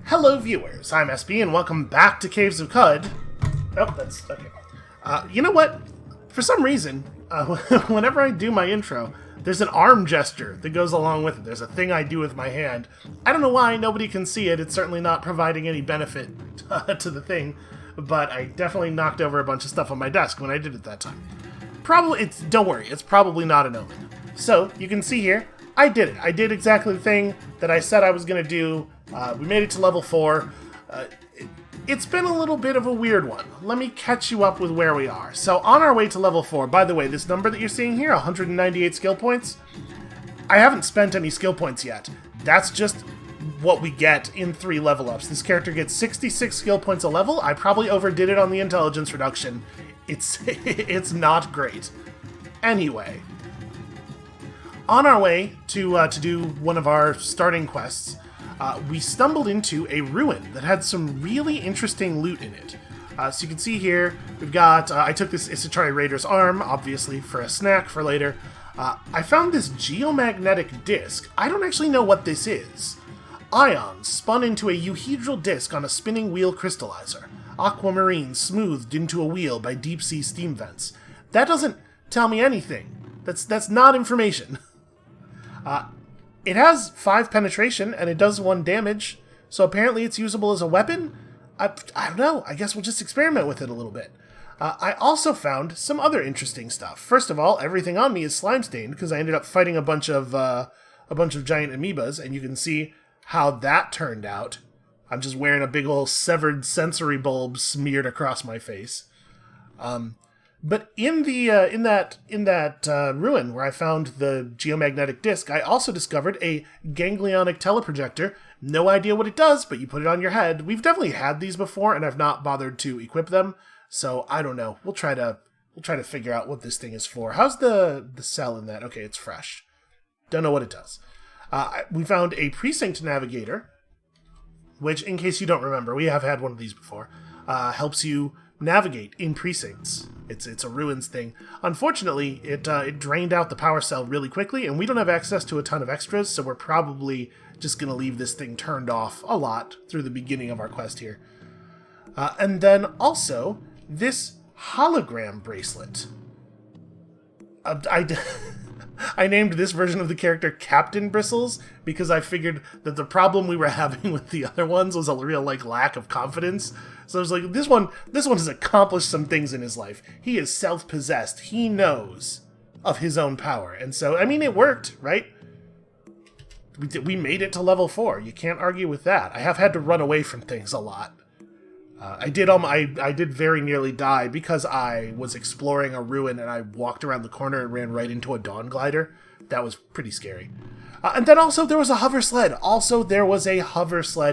Hello viewers, I'm SB and welcome back to Caves of Cud. Oh, that's okay. You know what? For some reason, whenever I do my intro, there's an arm gesture that goes along with it. There's a thing I do with my hand. I don't know why, nobody can see it. It's certainly not providing any benefit to the thing, but I definitely knocked over a bunch of stuff on my desk when I did it that time. Don't worry, it's probably not an omen. So, you can see here, I did it. I did exactly the thing that I said I was going to do. We made it to level 4. It's been a little bit of a weird one. Let me catch you up with where we are. So on our way to level 4, by the way, this number that you're seeing here, 198 skill points, I haven't spent any skill points yet. That's just what we get in 3 level ups. This character gets 66 skill points a level. I probably overdid it on the intelligence reduction. It's not great. Anyway, on our way to do one of our starting quests, we stumbled into a ruin that had some really interesting loot in it. So you can see here, we've got, I took this Isatari Raider's arm, obviously, for a snack for later. I found this geomagnetic disc. I don't actually know what this is. Ions spun into a euhedral disc on a spinning wheel crystallizer. Aquamarine smoothed into a wheel by deep-sea steam vents. That doesn't tell me anything. That's not information. It has 5 penetration, and it does 1 damage, so apparently it's usable as a weapon? I don't know, I guess we'll just experiment with it a little bit. I also found some other interesting stuff. First of all, everything on me is slime-stained, because I ended up fighting a bunch of giant amoebas, and you can see how that turned out. I'm just wearing a big ol' severed sensory bulb smeared across my face. But in that ruin where I found the geomagnetic disc, I also discovered a ganglionic teleprojector. No idea what it does, but you put it on your head. We've definitely had these before, and I've not bothered to equip them. So I don't know. We'll try to figure out what this thing is for. How's the cell in that? Okay, it's fresh. Don't know what it does. We found a precinct navigator, which, in case you don't remember, we have had one of these before. Helps you navigate in precincts. It's a ruins thing. Unfortunately, it drained out the power cell really quickly, and we don't have access to a ton of extras, so we're probably just going to leave this thing turned off a lot through the beginning of our quest here. And then also, this hologram bracelet. I named this version of the character Captain Bristles because I figured that the problem we were having with the other ones was a real lack of confidence. So I was like, this one has accomplished some things in his life. He is self-possessed. He knows of his own power. And so, I mean, it worked, right? We made it to level 4. You can't argue with that. I have had to run away from things a lot. I did very nearly die because I was exploring a ruin and I walked around the corner and ran right into a dawn glider. That was pretty scary. And then also there was a hover sled.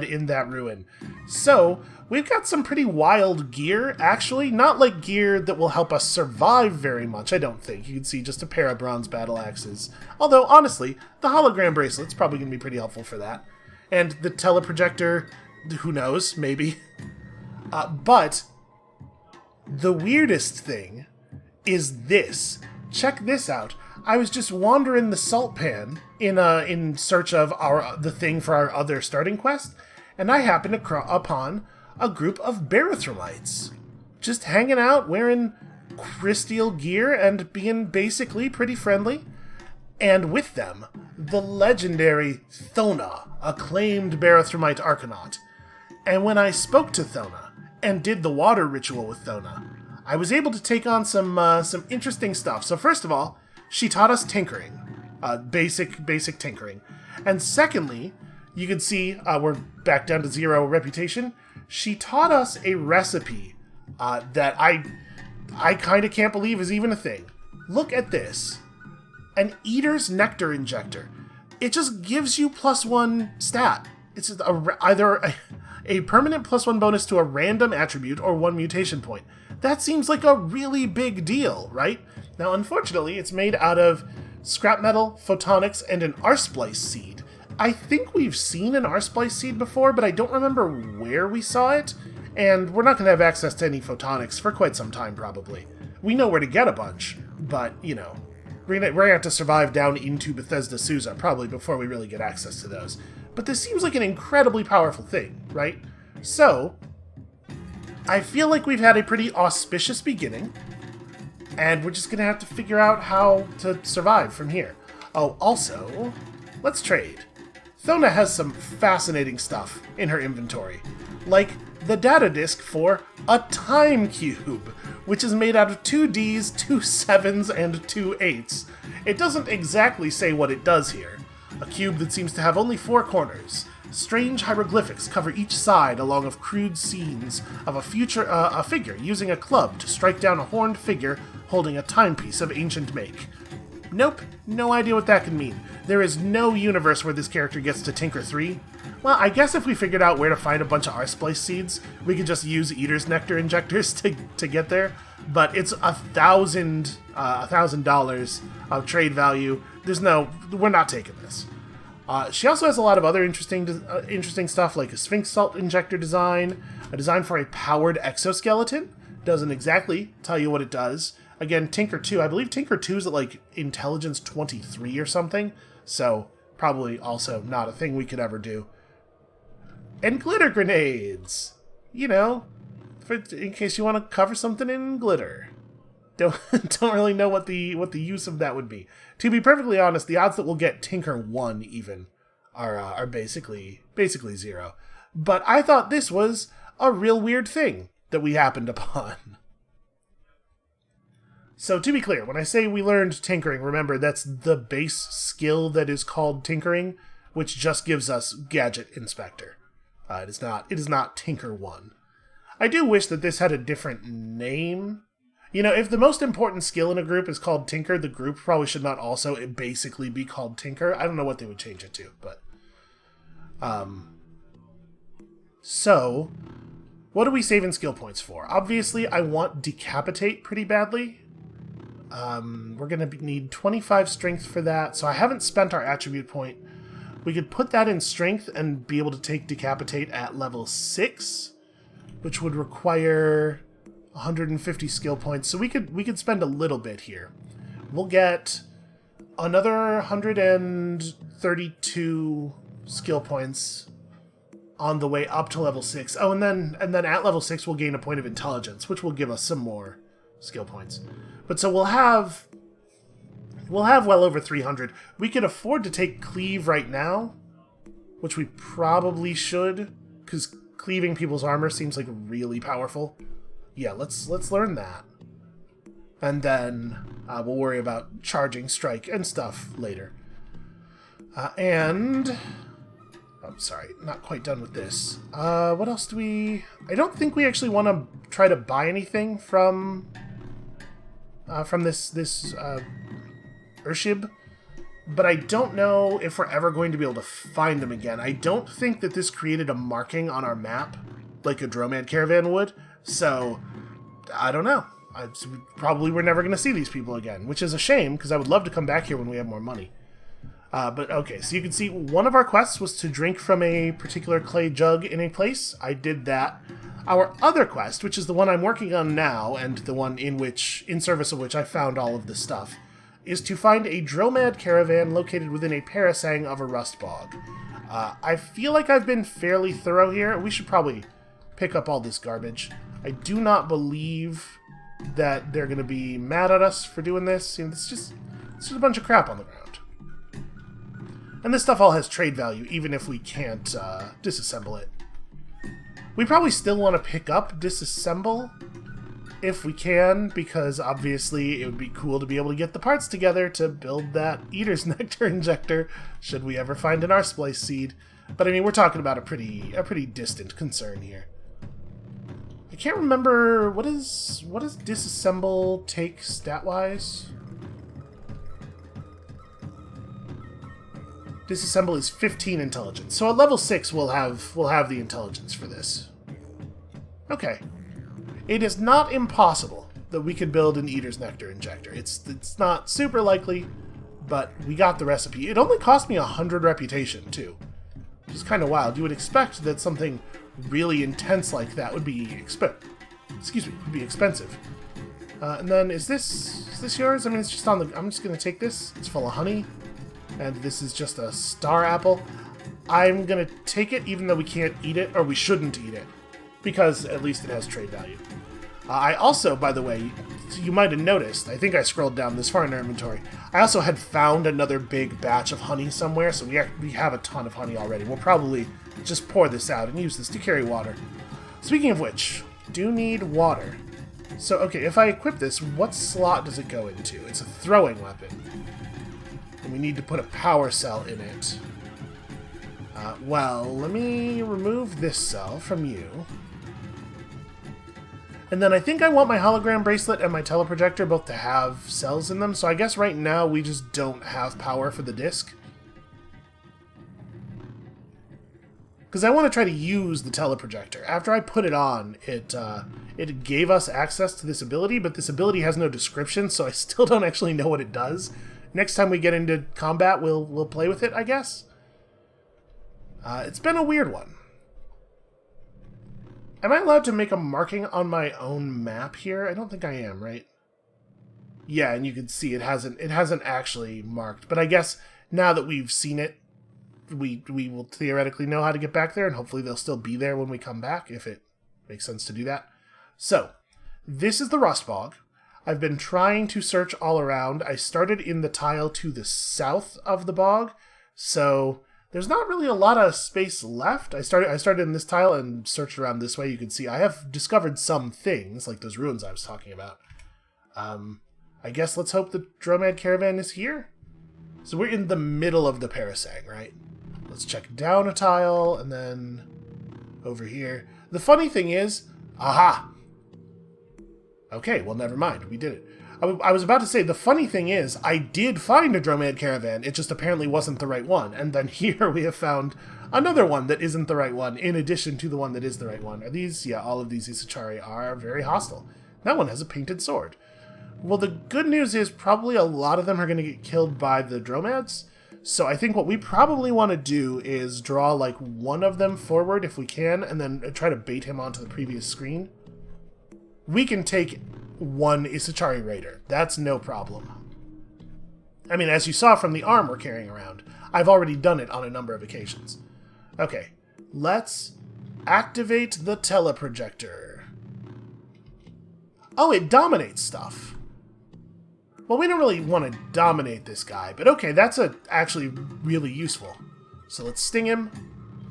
In that ruin. So we've got some pretty wild gear, actually. Not like gear that will help us survive very much, I don't think. You can see just a pair of bronze battle axes. Although, honestly, the hologram bracelet's probably going to be pretty helpful for that. And the teleprojector, who knows, maybe. But the weirdest thing is this. Check this out. I was just wandering the salt pan in search of the thing for our other starting quest, and I happened upon a group of Barathromites. Just hanging out, wearing crystal gear, and being basically pretty friendly. And with them, the legendary Zona, acclaimed Barathromite Archanaut. And when I spoke to Zona, and did the water ritual with Zona, I was able to take on some interesting stuff. So first of all, she taught us tinkering, basic tinkering. And secondly, you can see we're back down to 0 reputation. She taught us a recipe that I kind of can't believe is even a thing. Look at this. An Eater's Nectar Injector. It just gives you +1 stat. It's either a permanent +1 bonus to a random attribute or 1 mutation point. That seems like a really big deal, right? Now, unfortunately, it's made out of scrap metal, photonics, and an Arsplice seed. I think we've seen an Arsplice seed before, but I don't remember where we saw it, and we're not going to have access to any photonics for quite some time, probably. We know where to get a bunch, but, you know, we're going to have to survive down into Bethesda Suza, probably, before we really get access to those. But this seems like an incredibly powerful thing, right? So, I feel like we've had a pretty auspicious beginning, and we're just gonna have to figure out how to survive from here. Oh, also, let's trade. Zona has some fascinating stuff in her inventory, like the data disk for a time cube, which is made out of 2 Ds, 2 7s, and 2 8s. It doesn't exactly say what it does here. A cube that seems to have only 4 corners. Strange hieroglyphics cover each side along of crude scenes of a figure using a club to strike down a horned figure holding a timepiece of ancient make. Nope, no idea what that can mean. There is no universe where this character gets to Tinker 3. Well, I guess if we figured out where to find a bunch of R-Splice seeds, we could just use Eater's Nectar injectors to get there. But it's $1,000 of trade value. We're not taking this. She also has a lot of other interesting stuff, like a Sphinx Salt injector design, a design for a powered exoskeleton. Doesn't exactly tell you what it does. Again, Tinker 2. I believe Tinker 2 is at like Intelligence 23 or something, so probably also not a thing we could ever do. And glitter grenades! You know, in case you want to cover something in glitter. Don't really know what the use of that would be. To be perfectly honest, the odds that we'll get Tinker 1 even are basically 0. But I thought this was a real weird thing that we happened upon. So to be clear, when I say we learned tinkering, remember that's the base skill that is called tinkering, which just gives us Gadget Inspector. It is not Tinker 1. I do wish that this had a different name. You know, if the most important skill in a group is called Tinker, the group probably should not also basically be called Tinker. I don't know what they would change it to, but... So, what are we saving skill points for? Obviously, I want Decapitate pretty badly. We're going to need 25 strength for that, so I haven't spent our attribute point. We could put that in strength and be able to take Decapitate at level 6, which would require 150 skill points, so we could spend a little bit here. We'll get another 132 skill points on the way up to level 6. Oh, and then at level 6 we'll gain a point of intelligence, which will give us some more skill points. But so we'll have well over 300. We could afford to take Cleave right now, which we probably should, because cleaving people's armor seems like really powerful. Yeah, let's learn that. And then we'll worry about charging strike and stuff later. I'm sorry, not quite done with this. What else do we... I don't think we actually want to try to buy anything from this Urshib, but I don't know if we're ever going to be able to find them again. I don't think that this created a marking on our map like a Dromad caravan would, so I don't know. Probably we're never going to see these people again, which is a shame, because I would love to come back here when we have more money. But okay, so you can see one of our quests was to drink from a particular clay jug in a place. I did that. Our other quest, which is the one I'm working on now, and the one in service of which I found all of this stuff, is to find a Dromad caravan located within a parasang of a rust bog. I feel like I've been fairly thorough here. We should probably pick up all this garbage. I do not believe that they're going to be mad at us for doing this. You know, it's just a bunch of crap on the ground. And this stuff all has trade value, even if we can't disassemble it. We probably still want to pick up Disassemble if we can, because obviously it would be cool to be able to get the parts together to build that Eater's Nectar injector, should we ever find an R-Splice seed. But I mean, we're talking about a pretty distant concern here. I can't remember, what does Disassemble take stat-wise? Disassemble is 15 intelligence. So at level 6 we'll have the intelligence for this. Okay. It is not impossible that we could build an Eater's Nectar injector. It's not super likely, but we got the recipe. It only cost me 100 reputation too, which is kind of wild. You would expect that something really intense like that would be expensive. And then is this yours? I mean, it's just on the... I'm just gonna take this. It's full of honey. And this is just a star apple. I'm gonna take it even though we can't eat it, or we shouldn't eat it, because at least it has trade value. I also, by the way, you might have noticed, I think I scrolled down this far in our inventory, I also had found another big batch of honey somewhere, so we have a ton of honey already. We'll probably just pour this out and use this to carry water. Speaking of which, do need water. So, okay, if I equip this, what slot does it go into? It's a throwing weapon. And we need to put a power cell in it. Well, let me remove this cell from you. And then I think I want my hologram bracelet and my teleprojector both to have cells in them, so I guess right now we just don't have power for the disc. Because I want to try to use the teleprojector. After I put it on, it gave us access to this ability, but this ability has no description, so I still don't actually know what it does. Next time we get into combat, we'll play with it, I guess. It's been a weird one. Am I allowed to make a marking on my own map here? I don't think I am, right? Yeah, and you can see it hasn't actually marked. But I guess now that we've seen it, we will theoretically know how to get back there, and hopefully they'll still be there when we come back, if it makes sense to do that. So, this is the Rust Bog. I've been trying to search all around. I started in the tile to the south of the bog, so there's not really a lot of space left. I started in this tile and searched around this way. You can see I have discovered some things, like those ruins I was talking about. I guess let's hope the Dromad Caravan is here. So we're in the middle of the Parasang, right? Let's check down a tile, and then over here. The funny thing is, aha! Okay, well, never mind. We did it. I was about to say, the funny thing is, I did find a Dromad Caravan. It just apparently wasn't the right one. And then here we have found another one that isn't the right one, in addition to the one that is the right one. Are these? Yeah, all of these Isachari are very hostile. That one has a painted sword. Well, the good news is probably a lot of them are going to get killed by the Dromads. So I think what we probably want to do is draw, like, one of them forward if we can, and then try to bait him onto the previous screen. We can take one Isachari Raider. That's no problem. I mean, as you saw from the arm we're carrying around, I've already done it on a number of occasions. Okay, let's activate the teleprojector. Oh, it dominates stuff. Well, we don't really want to dominate this guy, but okay, that's actually really useful. So let's sting him.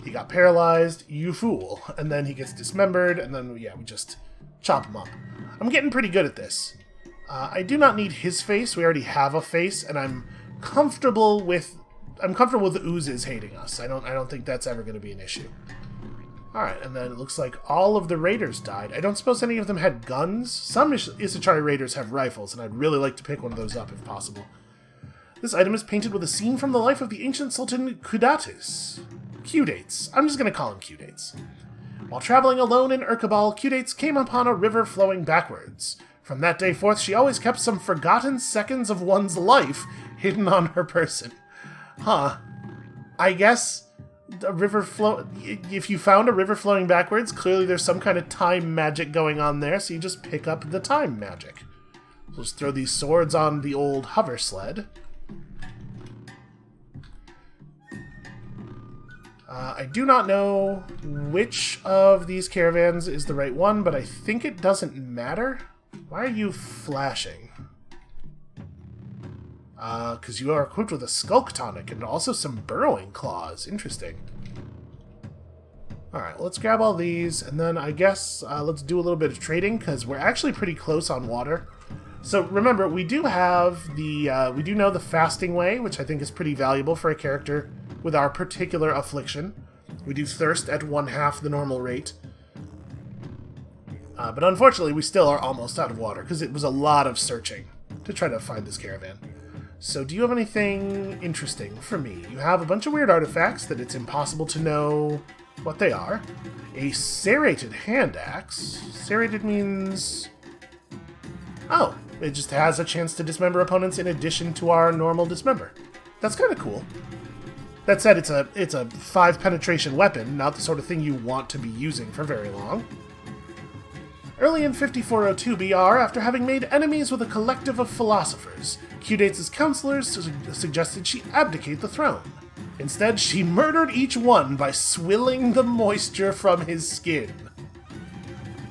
He got paralyzed, you fool. And then he gets dismembered, and then, yeah, we just chop him up. I'm getting pretty good at this. I do not need his face. We already have a face, and I'm comfortable with the oozes hating us. I don't think that's ever going to be an issue. Alright, and then it looks like all of the raiders died. I don't suppose any of them had guns? Some Isachari raiders have rifles, and I'd really like to pick one of those up if possible. This item is painted with a scene from the life of the ancient Sultan Kudatis. Q-dates. I'm just going to call him Q-dates. While traveling alone in Urkabal, Q-dates came upon a river flowing backwards. From that day forth, she always kept some forgotten seconds of one's life hidden on her person. Huh. I guess a river if you found a river flowing backwards, clearly there's some kind of time magic going on there, so you just pick up the time magic. Let's throw these swords on the old hover sled. I do not know which of these caravans is the right one, but I think it doesn't matter. Why are you flashing? Because you are equipped with a Skulk Tonic and also some Burrowing Claws. Interesting. Alright, let's grab all these, and then I guess let's do a little bit of trading, because we're actually pretty close on water. So remember, we do have the, we do know the Fasting Way, which I think is pretty valuable for a character with our particular affliction. We do thirst at 1/2 the normal rate. But unfortunately, we still are almost out of water, because it was a lot of searching to try to find this caravan. So do you have anything interesting for me? You have a bunch of weird artifacts that it's impossible to know what they are. A serrated hand axe. Serrated means... oh, it just has a chance to dismember opponents in addition to our normal dismember. That's kind of cool. That said, it's a 5 penetration weapon, not the sort of thing you want to be using for very long. Early in 5402 BR, after having made enemies with a collective of philosophers, Q-dates' counselors suggested she abdicate the throne. Instead, she murdered each one by swilling the moisture from his skin.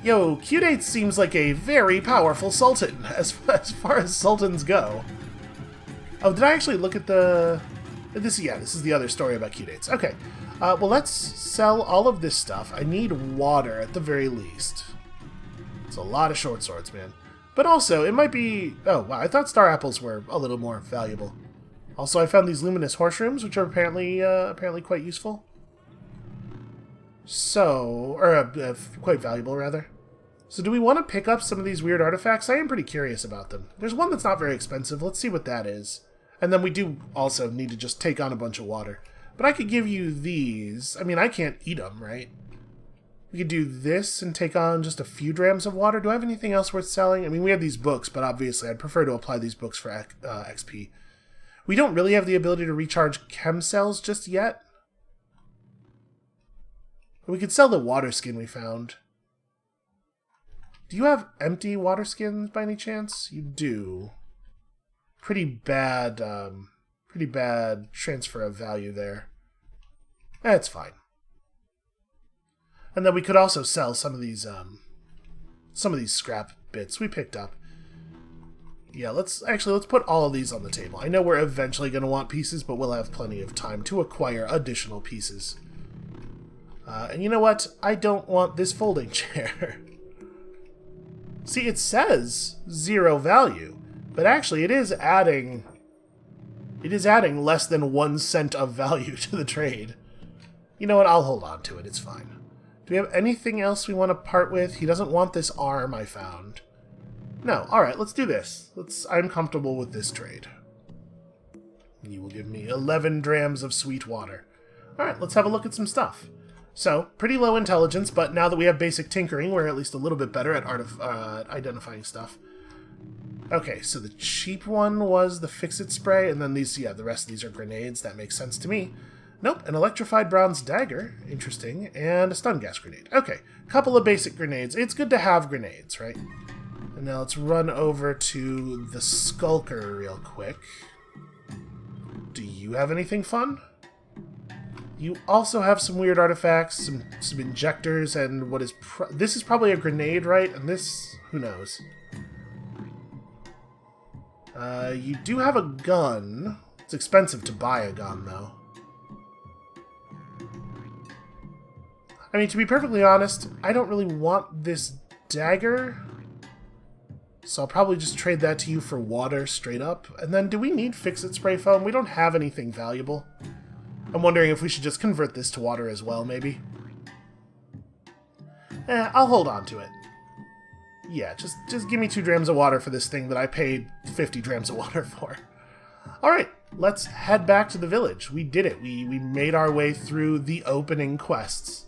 Yo, Q-Date seems like a very powerful sultan, as far as sultans go. Oh, did I actually look at the... this is the other story about Q-Dates. Okay, well, let's sell all of this stuff. I need water, at the very least. It's a lot of short swords, man. But also, it might be... oh, wow, I thought star apples were a little more valuable. Also, I found these luminous horse rooms, which are apparently quite useful. So... or, quite valuable, rather. So do we want to pick up some of these weird artifacts? I am pretty curious about them. There's one that's not very expensive. Let's see what that is. And then we do also need to just take on a bunch of water. But I could give you these. I mean, I can't eat them, right? We could do this and take on just a few drams of water. Do I have anything else worth selling? I mean, we have these books, but obviously I'd prefer to apply these books for XP. We don't really have the ability to recharge chem cells just yet. We could sell the water skin we found. Do you have empty water skins by any chance? You do. Pretty bad transfer of value there. That's fine. And then we could also sell some of these scrap bits we picked up. Yeah, let's put all of these on the table. I know we're eventually going to want pieces, but we'll have plenty of time to acquire additional pieces. And you know what? I don't want this folding chair. See, it says 0 value, but actually it is adding less than 1 cent of value to the trade. You know what? I'll hold on to it. It's fine. Do we have anything else we want to part with? He doesn't want this arm I found. No. Alright, let's do this. I'm comfortable with this trade. You will give me 11 drams of sweet water. Alright, let's have a look at some stuff. So, pretty low intelligence, but now that we have basic tinkering, we're at least a little bit better at identifying stuff. Okay, so the cheap one was the Fix-It spray, and then these, the rest of these are grenades. That makes sense to me. Nope, an electrified bronze dagger. Interesting. And a stun gas grenade. Okay, couple of basic grenades. It's good to have grenades, right? And now let's run over to the Skulker real quick. Do you have anything fun? You also have some weird artifacts, some injectors, and what is... this is probably a grenade, right? And this... who knows? You do have a gun. It's expensive to buy a gun, though. I mean, to be perfectly honest, I don't really want this dagger. So I'll probably just trade that to you for water straight up. And then, do we need Fix-It spray foam? We don't have anything valuable. I'm wondering if we should just convert this to water as well, maybe. I'll hold on to it. Yeah, just give me 2 drams of water for this thing that I paid 50 drams of water for. Alright, let's head back to the village. We did it. We made our way through the opening quests.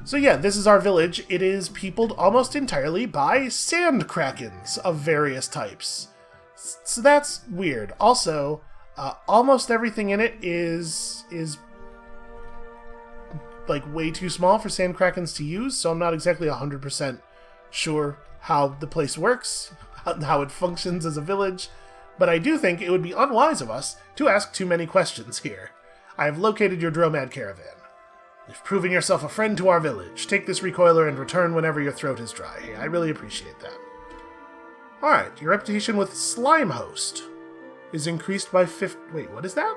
So yeah, this is our village. It is peopled almost entirely by sand krakens of various types. So that's weird. Also, almost everything in it is like way too small for sand krakens to use, so I'm not exactly 100% sure how the place works, how it functions as a village, but I do think it would be unwise of us to ask too many questions here. I have located your Dromad caravan. You've proven yourself a friend to our village. Take this recoiler and return whenever your throat is dry. I really appreciate that. Alright, your reputation with Slime Host is increased by 50... wait, what is that?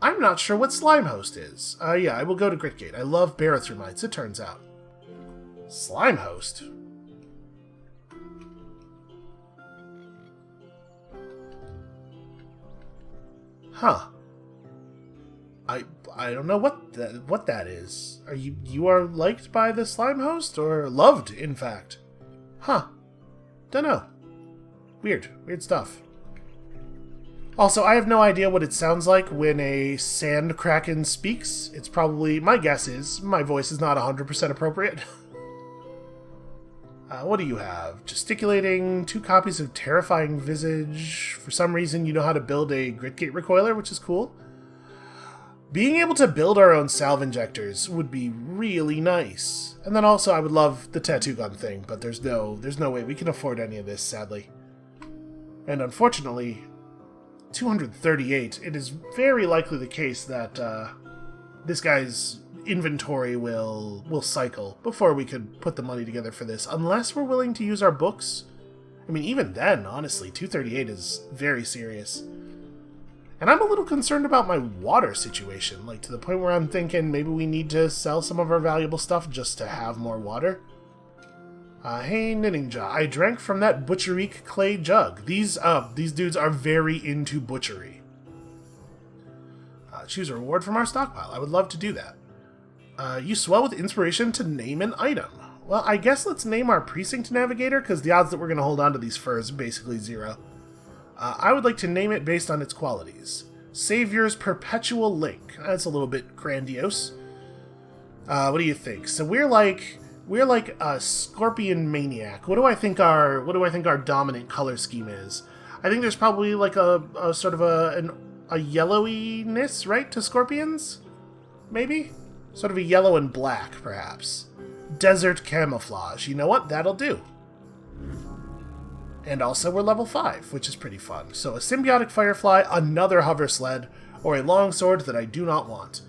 I'm not sure what Slime Host is. Yeah, I will go to Gritgate. I love barathramites, it turns out. Slime Host? Huh. I don't know what that is. You are liked by the Slime Host, or loved, in fact? Huh. Dunno. Weird stuff. Also, I have no idea what it sounds like when a sand kraken speaks. It's probably... my guess is my voice is not 100% appropriate. What do you have? Gesticulating, 2 copies of Terrifying Visage. For some reason, you know how to build a Gritgate recoiler, which is cool. Being able to build our own salve injectors would be really nice. And then also, I would love the tattoo gun thing, but there's no way we can afford any of this, sadly. And unfortunately, 238, it is very likely the case that this guy's inventory will cycle before we could put the money together for this, unless we're willing to use our books. I mean, even then, honestly, 238 is very serious. And I'm a little concerned about my water situation, like to the point where I'm thinking maybe we need to sell some of our valuable stuff just to have more water. Hey, Knitting Jaw, I drank from that butcherique clay jug. These dudes are very into butchery. Choose a reward from our stockpile. I would love to do that. You swell with inspiration to name an item. Well, I guess let's name our precinct navigator, because the odds that we're going to hold on to these furs is basically 0. I would like to name it based on its qualities. Savior's Perpetual Link. That's a little bit grandiose. What do you think? So we're like a scorpion maniac. What do I think our dominant color scheme is? I think there's probably like a sort of a yellowiness, right, to scorpions? Maybe? Sort of a yellow and black, perhaps. Desert camouflage. You know what? That'll do. And also we're level 5, which is pretty fun. So a symbiotic firefly, another hover sled, or a longsword that I do not want.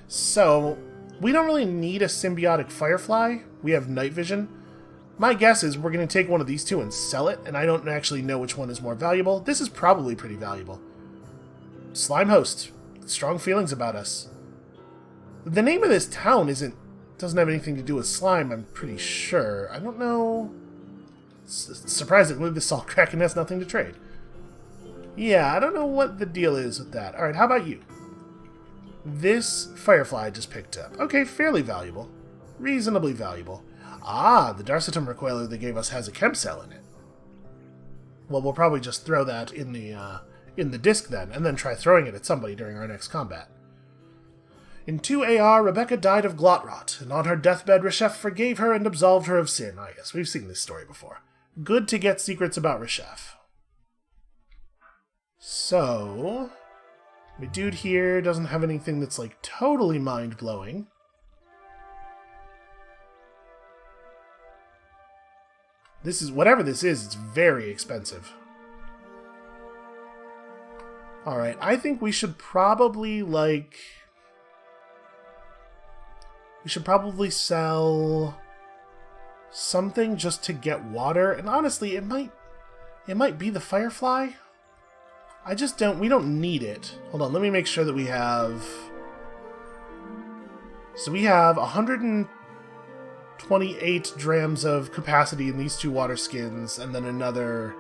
So we don't really need a symbiotic firefly. We have night vision. My guess is we're going to take one of these two and sell it, and I don't actually know which one is more valuable. This is probably pretty valuable. Slime host. Strong feelings about us. The name of this town doesn't have anything to do with slime, I'm pretty sure. I don't know. Surprisingly, this Salt Kraken has nothing to trade. Yeah, I don't know what the deal is with that. Alright, how about you? This firefly I just picked up. Okay, fairly valuable. Reasonably valuable. Ah, the Darcetum recoiler they gave us has a chem cell in it. Well, we'll probably just throw that in the disc then, and then try throwing it at somebody during our next combat. In 2 AR, Rebecca died of glot rot, and on her deathbed, Reshef forgave her and absolved her of sin. I guess we've seen this story before. Good to get secrets about Reshef. So, my dude here doesn't have anything that's like totally mind-blowing. This is, whatever this is, it's very expensive. Alright, I think we should probably, sell something just to get water. And honestly, it might be the firefly. We don't need it. Hold on, let me make sure that we have... So we have 128 drams of capacity in these 2 water skins, and then another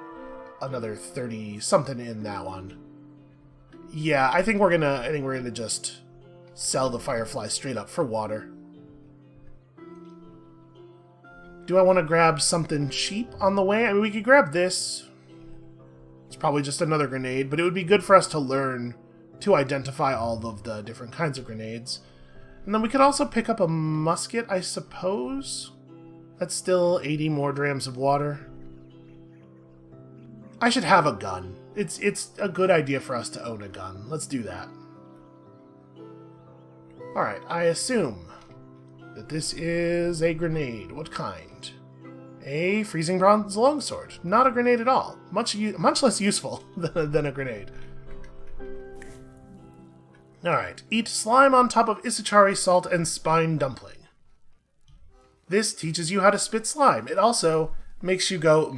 30 something in that one. Yeah, I think we're gonna just sell the firefly straight up for water. Do I want to grab something cheap on the way? I mean, we could grab this. It's probably just another grenade, but it would be good for us to learn to identify all of the different kinds of grenades. And then we could also pick up a musket, I suppose. That's still 80 more drams of water. I should have a gun. It's a good idea for us to own a gun. Let's do that. Alright, I assume that this is a grenade. What kind? A freezing bronze longsword. Not a grenade at all. Much less useful than a grenade. Alright. Eat slime on top of Issachari salt and spine dumpling. This teaches you how to spit slime. It also makes you go,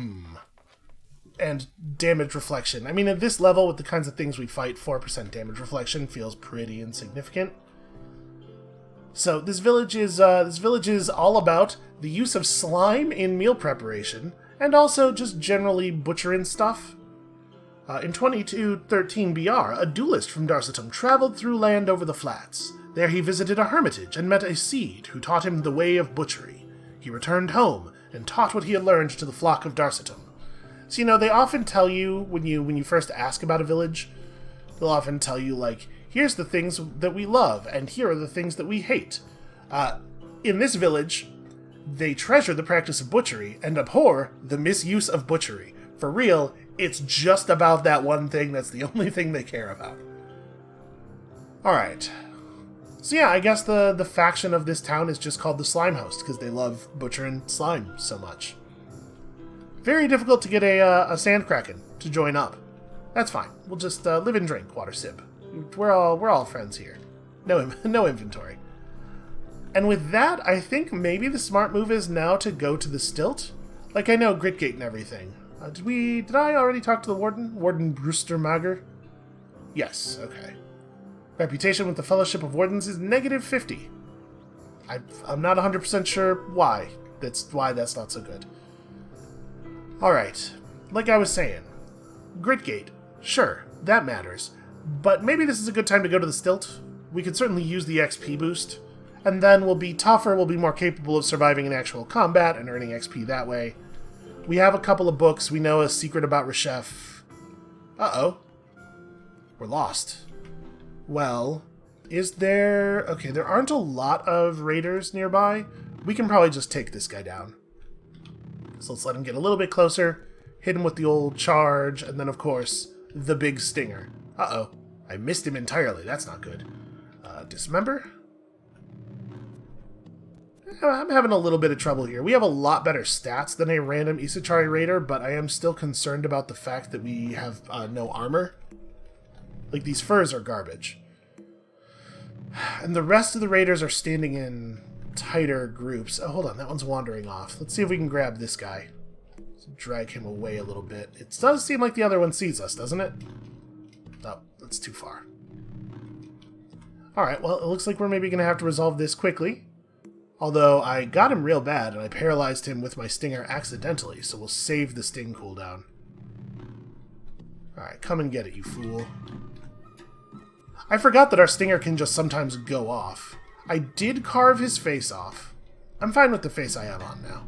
And damage reflection. I mean, at this level, with the kinds of things we fight, 4% damage reflection feels pretty insignificant. So this village is all about the use of slime in meal preparation, and also just generally butchering stuff. In 2213 BR, a duelist from Darcetum traveled through land over the flats. There he visited a hermitage and met a seed who taught him the way of butchery. He returned home and taught what he had learned to the flock of Darcetum. So, you know, they often tell you, when you first ask about a village, they'll often tell you, like, here's the things that we love, and here are the things that we hate. In this village, they treasure the practice of butchery and abhor the misuse of butchery. For real, it's just about that one thing. That's the only thing they care about. Alright. So yeah, I guess the faction of this town is just called the Slime Host, because they love butchering slime so much. Very difficult to get a sand kraken. to join up. That's fine. We'll just live and drink, water sip. We're all friends here. No inventory. And with that, I think maybe the smart move is now to go to the stilt. Like, I know Gritgate and everything. Did I already talk to the warden? Warden Brewster Mager? Yes, okay. Reputation with the Fellowship of Wardens is -50. I'm not 100% sure why. That's not so good. Alright, like I was saying. Gritgate, sure, that matters. But maybe this is a good time to go to the stilt. We could certainly use the XP boost. And then we'll be tougher, we'll be more capable of surviving in actual combat and earning XP that way. We have a couple of books. We know a secret about Reshef. Uh-oh. We're lost. Well, is there... Okay, there aren't a lot of raiders nearby. We can probably just take this guy down. So let's let him get a little bit closer, hit him with the old charge, and then, of course, the big stinger. Uh-oh. I missed him entirely. That's not good. Dismember? I'm having a little bit of trouble here. We have a lot better stats than a random Isachari raider, but I am still concerned about the fact that we have no armor. Like, these furs are garbage. And the rest of the raiders are standing in tighter groups. Oh, hold on. That one's wandering off. Let's see if we can grab this guy. Let's drag him away a little bit. It does seem like the other one sees us, doesn't it? Oh, that's too far. Alright, well, it looks like we're maybe going to have to resolve this quickly. Although, I got him real bad, and I paralyzed him with my stinger accidentally, so we'll save the sting cooldown. Alright, come and get it, you fool. I forgot that our stinger can just sometimes go off. I did carve his face off. I'm fine with the face I have on now.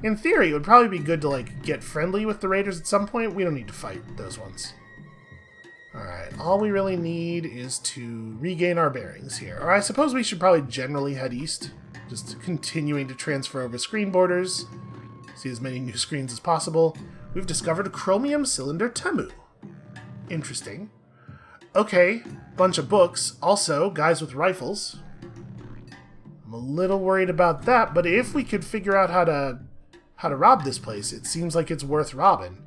In theory, it would probably be good to, like, get friendly with the raiders at some point. We don't need to fight those ones. Alright, all we really need is to regain our bearings here. Or I suppose we should probably generally head east. Just continuing to transfer over screen borders. See as many new screens as possible. We've discovered Chromium Cylinder Temu. Interesting. Okay, bunch of books. Also, guys with rifles. I'm a little worried about that, but if we could figure out how to rob this place, it seems like it's worth robbing.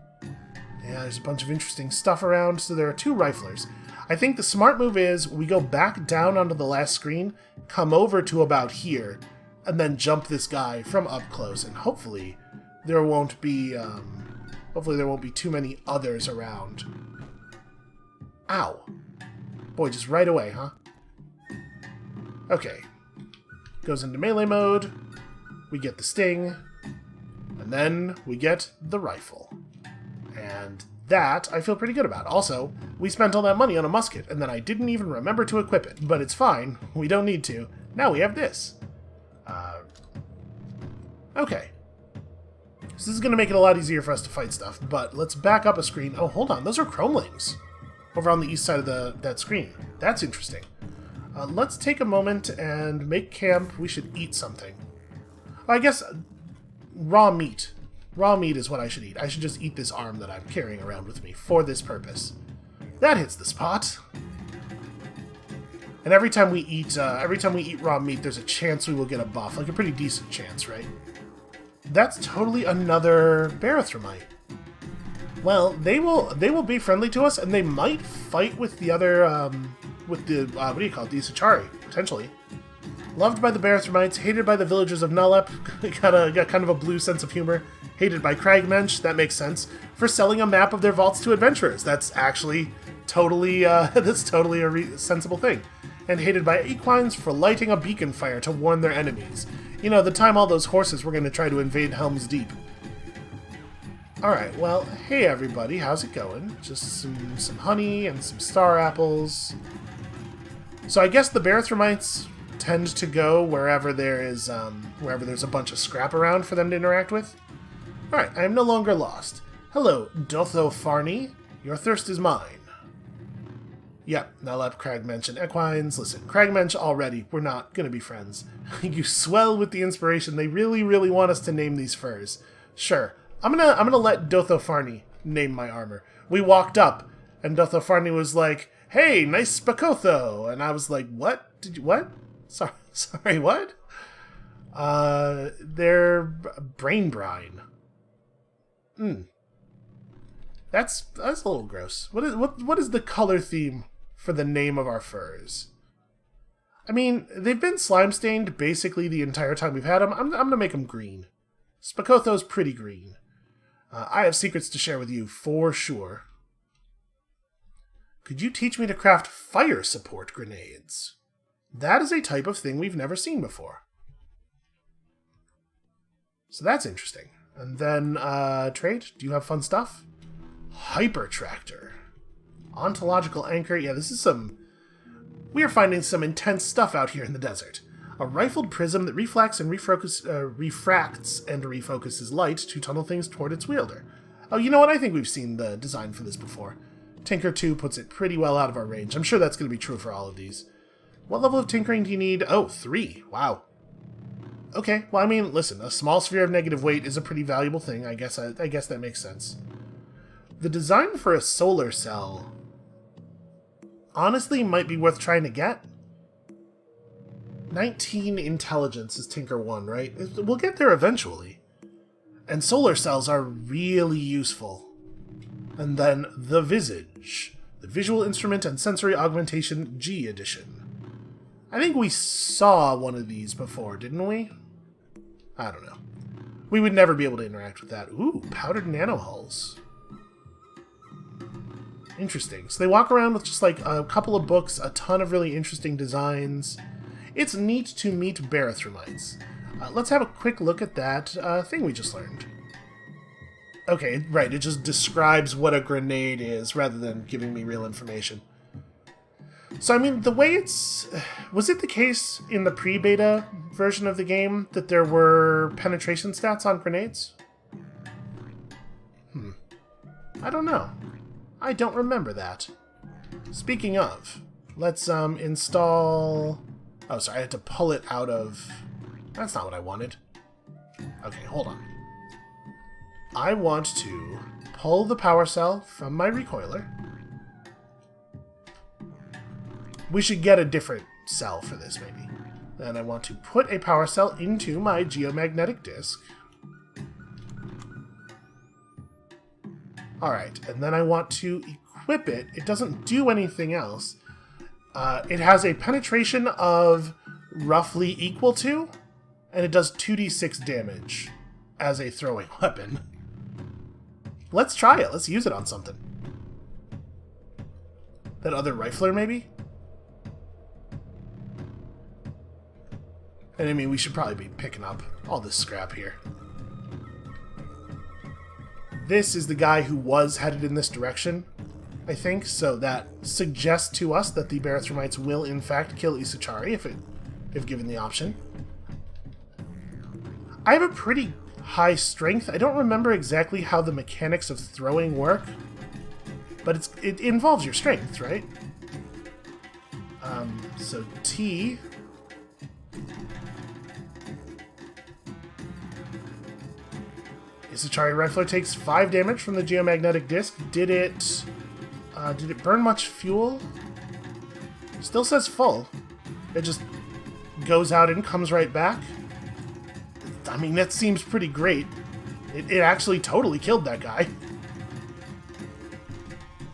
Yeah, there's a bunch of interesting stuff around, so there are 2 riflers. I think the smart move is we go back down onto the last screen, come over to about here, and then jump this guy from up close, and hopefully there won't be too many others around. Ow. Boy, just right away, huh? Okay. Goes into melee mode, we get the sting, and then we get the rifle. And that I feel pretty good about. Also, we spent all that money on a musket, and then I didn't even remember to equip it. But it's fine. We don't need to. Now we have this. Okay. So this is going to make it a lot easier for us to fight stuff, but let's back up a screen. Oh, hold on. Those are chromelings over on the east side of that screen. That's interesting. Let's take a moment and make camp. We should eat something. I guess raw meat. Raw meat is what I should eat. I should just eat this arm that I'm carrying around with me for this purpose. That hits the spot. And every time we eat raw meat, there's a chance we will get a buff, like a pretty decent chance, right? That's totally another Barathromite. Well, they will be friendly to us, and they might fight with the other, what do you call it, the Isachari, potentially. Loved by the Barathromites, hated by the villagers of Nulep, got kind of a blue sense of humor. Hated by Cragmensch, that makes sense, for selling a map of their vaults to adventurers. That's actually totally, a sensible thing. And hated by Equines for lighting a beacon fire to warn their enemies. You know, the time all those horses were going to try to invade Helm's Deep. Alright, well, hey everybody, how's it going? Just some honey and some star apples. So I guess the Barathromites tend to go wherever there's a bunch of scrap around for them to interact with. Alright, I am no longer lost. Hello, Dotho Farney. Your thirst is mine. Yep, Nulep, Cragmensch, and Equines. Listen, Cragmensch already, we're not gonna be friends. You swell with the inspiration. They really, really want us to name these furs. Sure, I'm gonna let Dotho Farney name my armor. We walked up, and Dotho Farney was like, "Hey, nice Spakotho," and I was like, "What? Did you what? Sorry, what?" They're brain brine. That's a little gross. What is the color theme for the name of our furs? I mean, they've been slime stained basically the entire time we've had them. I'm gonna make them green. Spokotho's pretty green. I have secrets to share with you for sure. Could you teach me to craft fire support grenades? That is a type of thing we've never seen before. So that's interesting. And then, trade? Do you have fun stuff? Hyper tractor. Ontological anchor. Yeah, this is some... We are finding some intense stuff out here in the desert. A rifled prism that refracts and refocuses light to tunnel things toward its wielder. Oh, you know what? I think we've seen the design for this before. Tinker 2 puts it pretty well out of our range. I'm sure that's going to be true for all of these. What level of tinkering do you need? Oh, 3. Wow. Okay, well, I mean, listen, a small sphere of negative weight is a pretty valuable thing. I guess that makes sense. The design for a solar cell honestly might be worth trying to get. 19 intelligence is Tinker 1, right? We'll get there eventually. And solar cells are really useful. And then the Visage, the Visual Instrument and Sensory Augmentation G Edition. I think we saw one of these before, didn't we? I don't know. We would never be able to interact with that. Ooh, powdered nanohulls. Interesting. So they walk around with just like a couple of books, a ton of really interesting designs. It's neat to meet Barathrumites. Let's have a quick look at that thing we just learned. Okay, right, it just describes what a grenade is rather than giving me real information. So, I mean, the way it's... Was it the case in the pre-beta version of the game that there were penetration stats on grenades? I don't know. I don't remember that. Speaking of, let's install... Oh, sorry, I had to pull it out of... That's not what I wanted. Okay, hold on. I want to pull the power cell from my recoiler. We should get a different cell for this, maybe. Then I want to put a power cell into my geomagnetic disk. Alright, and then I want to equip it. It doesn't do anything else. It has a penetration of roughly equal to, and it does 2d6 damage as a throwing weapon. Let's try it. Let's use it on something. That other rifler, maybe? And I mean, we should probably be picking up all this scrap here. This is the guy who was headed in this direction, I think, so that suggests to us that the Barathrumites will in fact kill Isuchari if given the option. I have a pretty high strength. I don't remember exactly how the mechanics of throwing work, but it involves your strength, right? So T... Isuchari Rifler takes 5 damage from the geomagnetic disc. Did it burn much fuel? Still says full. It just goes out and comes right back. I mean, that seems pretty great. It actually totally killed that guy.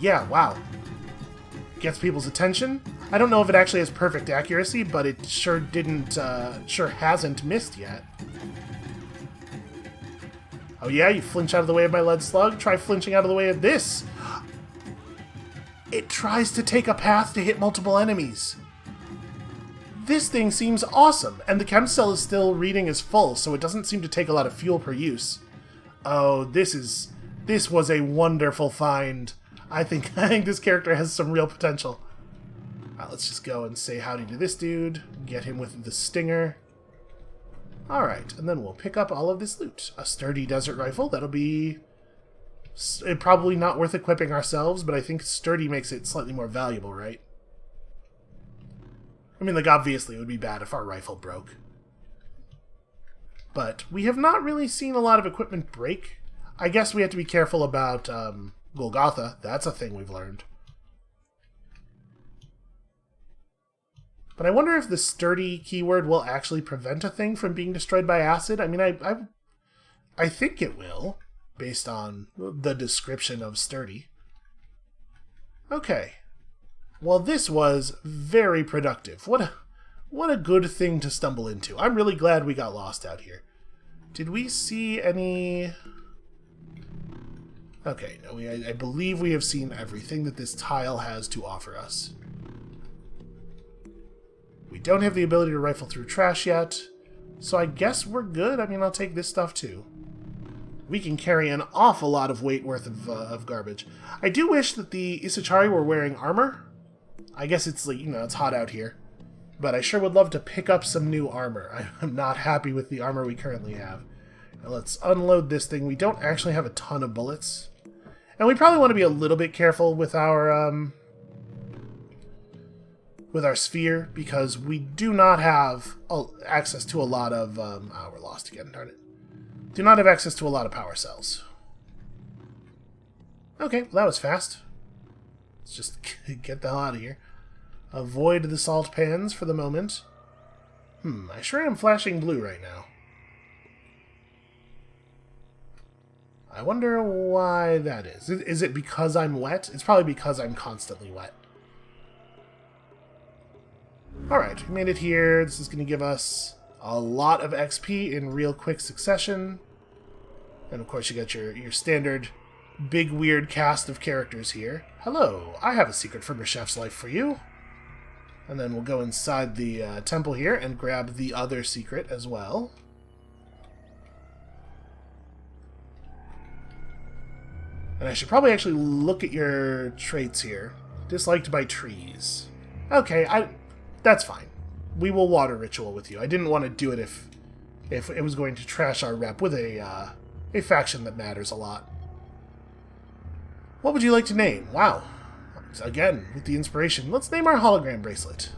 Yeah, wow. Gets people's attention. I don't know if it actually has perfect accuracy, but it sure hasn't missed yet. Oh yeah, you flinch out of the way of my lead slug? Try flinching out of the way of this! It tries to take a path to hit multiple enemies. This thing seems awesome, and the chem cell is still reading as full, so it doesn't seem to take a lot of fuel per use. Oh, this was a wonderful find. I think this character has some real potential. Let's just go and say howdy to this dude, get him with the stinger. Alright, and then we'll pick up all of this loot. A sturdy desert rifle, that'll be... probably not worth equipping ourselves, but I think sturdy makes it slightly more valuable, right? I mean, like, obviously it would be bad if our rifle broke. But we have not really seen a lot of equipment break. I guess we have to be careful about Golgotha. That's a thing we've learned. But I wonder if the sturdy keyword will actually prevent a thing from being destroyed by acid. I mean, I think it will. based on the description of sturdy. Okay. Well, this was very productive. What a good thing to stumble into. I'm really glad we got lost out here. Did we see any... Okay, no, I believe we have seen everything that this tile has to offer us. We don't have the ability to rifle through trash yet, so I guess we're good. I mean, I'll take this stuff too. We can carry an awful lot of weight worth of garbage. I do wish that the Isachari were wearing armor. I guess it's, like, you know, it's hot out here. But I sure would love to pick up some new armor. I'm not happy with the armor we currently have. Now let's unload this thing. We don't actually have a ton of bullets. And we probably want to be a little bit careful with our sphere, because we do not have access to a lot of... oh, we're lost again, darn it. Do not have access to a lot of power cells. Okay, well, that was fast. Let's just get the hell out of here. Avoid the salt pans for the moment. I sure am flashing blue right now. I wonder why that is. Is it because I'm wet? It's probably because I'm constantly wet. Alright, we made it here. This is going to give us a lot of XP in real quick succession. And of course you got your standard big weird cast of characters here. Hello, I have a secret from your chef's life for you. And then we'll go inside the temple here and grab the other secret as well. And I should probably actually look at your traits here. Disliked by trees. Okay, that's fine. We will water ritual with you. I didn't want to do it if it was going to trash our rep with a faction that matters a lot. What would you like to name? Wow. Again, with the inspiration, let's name our hologram bracelet.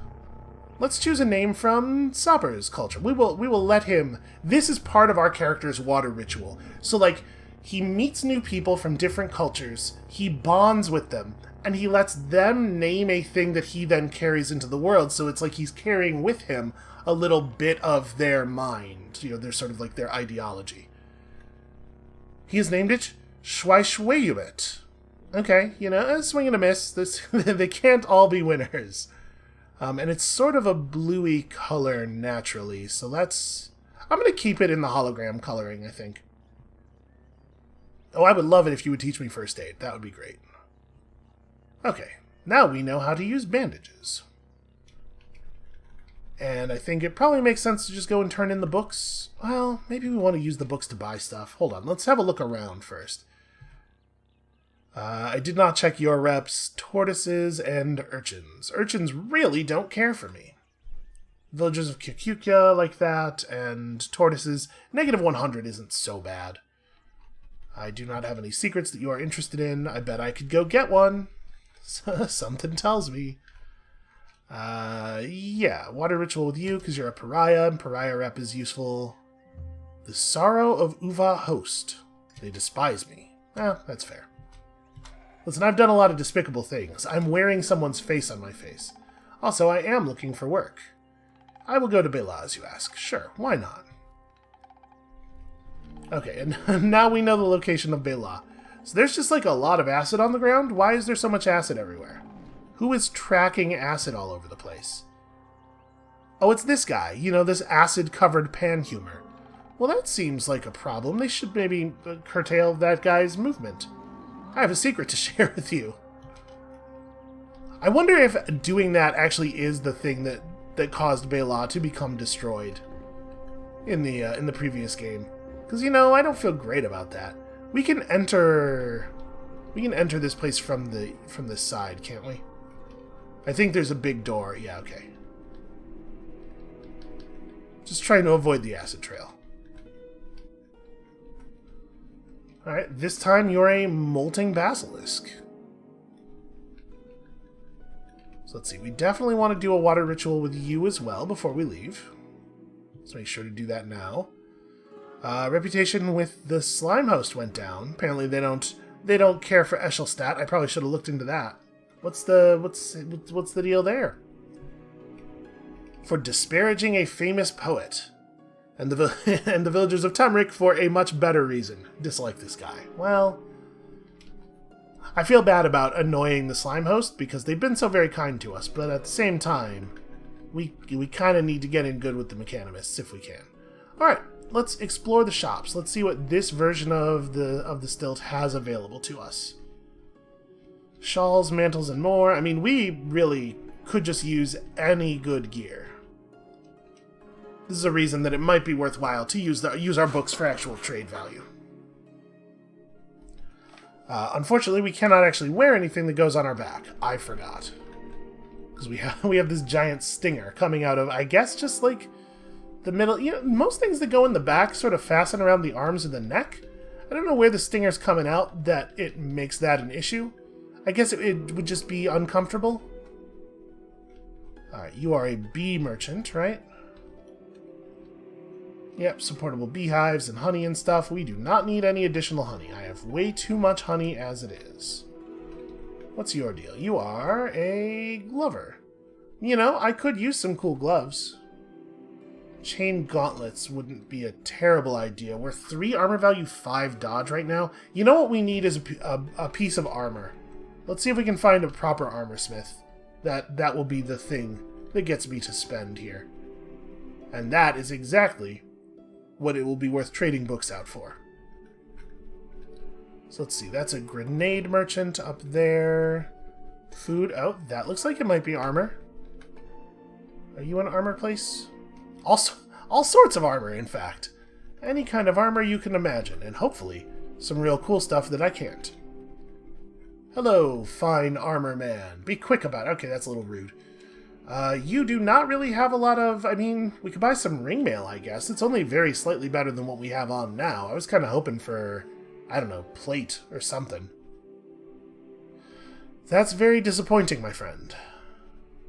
Let's choose a name from Sopper's culture. We will let him... This is part of our character's water ritual. So, like, he meets new people from different cultures, he bonds with them, and he lets them name a thing that he then carries into the world. So it's like he's carrying with him a little bit of their mind. You know, they're sort of like their ideology. He has named it Shwaishwayumet. Okay, you know, a swing and a miss. They can't all be winners. And it's sort of a bluey color naturally, so let's... I'm going to keep it in the hologram coloring, I think. Oh, I would love it if you would teach me first aid. That would be great. Okay, now we know how to use bandages. And I think it probably makes sense to just go and turn in the books. Well, maybe we want to use the books to buy stuff. Hold on, let's have a look around first. I did not check your reps. Tortoises and urchins. Urchins really don't care for me. Villagers of Kikukia like that, and tortoises. Negative 100 isn't so bad. I do not have any secrets that you are interested in. I bet I could go get one. Something tells me. Yeah, water ritual with you because you're a pariah, and pariah rep is useful. The sorrow of Uva host. They despise me. That's fair. Listen, I've done a lot of despicable things. I'm wearing someone's face on my face. Also, I am looking for work. I will go to Bela, as you ask. Sure, why not? Okay, and now we know the location of Bela. So there's just like a lot of acid on the ground? Why is there so much acid everywhere? Who is tracking acid all over the place? Oh, it's this guy. You know, this acid-covered panhumer. Well, that seems like a problem. They should maybe curtail that guy's movement. I have a secret to share with you. I wonder if doing that actually is the thing that caused Bela to become destroyed in the previous game. Because, you know, I don't feel great about that. We can enter this place from this side, can't we? I think there's a big door. Yeah, okay. Just trying to avoid the acid trail. Alright, this time you're a molting basilisk. So let's see, we definitely want to do a water ritual with you as well before we leave. Let's make sure to do that now. Reputation with the slime host went down. Apparently they don't care for Eshelstadt. I probably should have looked into that. What's the deal there? For disparaging a famous poet. And and the villagers of Temric, for a much better reason, dislike this guy. Well, I feel bad about annoying the slime host because they've been so very kind to us, but at the same time, we kind of need to get in good with the mechanimists if we can. Alright, let's explore the shops. Let's see what this version of the stilt has available to us. Shawls, mantles, and more. I mean, we really could just use any good gear. This is a reason that it might be worthwhile to use our books for actual trade value. Unfortunately, we cannot actually wear anything that goes on our back. I forgot. Because we have this giant stinger coming out of, I guess, just like the middle. You know, most things that go in the back sort of fasten around the arms or the neck. I don't know where the stinger's coming out that it makes that an issue. I guess it would just be uncomfortable. Alright, you are a bee merchant, right? Yep, supportable beehives and honey and stuff. We do not need any additional honey. I have way too much honey as it is. What's your deal? You are a glover. You know, I could use some cool gloves. Chain gauntlets wouldn't be a terrible idea. We're 3 armor value, 5 dodge right now. You know what we need is a piece of armor. Let's see if we can find a proper armor smith. That will be the thing that gets me to spend here. And that is exactly what it will be worth trading books out for. So let's see, that's a grenade merchant up there. Food, oh, that looks like it might be armor. Are you an armor place? Also, all sorts of armor, in fact. Any kind of armor you can imagine, and hopefully some real cool stuff that I can't. Hello, fine armor man. Be quick about it. Okay, that's a little rude. You do not really have a lot of... I mean, we could buy some ring mail, I guess. It's only very slightly better than what we have on now. I was kind of hoping for, I don't know, plate or something. That's very disappointing, my friend.